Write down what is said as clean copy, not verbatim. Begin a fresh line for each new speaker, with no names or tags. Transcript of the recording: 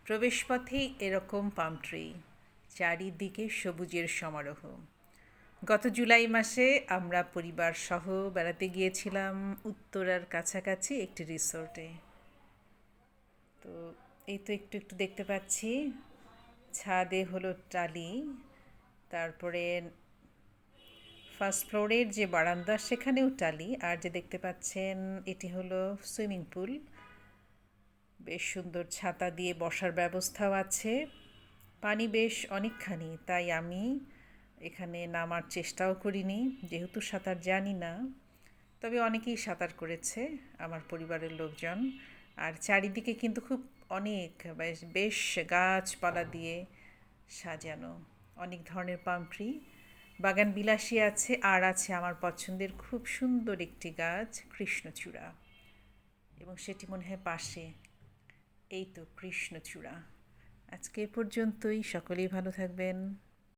প্রবেশপথেই এরকম palm tree, চারিদিকে সবুজের সমারোহ। গত জুলাই মাসে আমরা পরিবার সহ বেড়াতে গিয়েছিলাম উত্তরার কাছাকাছি একটি রিসোর্টে। তো এই তো একটু একটু দেখতে পাচ্ছি ছাদে হলো টালি, তারপরে ফার্স্ট ফ্লোরের যে বারান্দা সেখানেও টালি, আর যে দেখতে পাচ্ছেন এটি হলো সুইমিং পুল। বেশ সুন্দর ছাতা দিয়ে বসার ব্যবস্থাও আছে। পানি বেশ অনেকখানি, তাই আমি এখানে নামার চেষ্টাও করিনি, যেহেতু সাঁতার জানি না। তবে অনেকেই সাঁতার করেছে আমার পরিবারের লোকজন। আর চারিদিকে কিন্তু খুব অনেক বেশ বেশ গাছপালা দিয়ে সাজানো, অনেক ধরনের পাম ট্রি, বাগান বিলাসী আছে। আর আছে আমার পছন্দের খুব সুন্দর একটি গাছ, কৃষ্ণচূড়া, এবং সেটি মনে হয় পাশে। এই তো কৃষ্ণচূড়া। আজকে এ পর্যন্তই, সকলেই ভালো থাকবেন।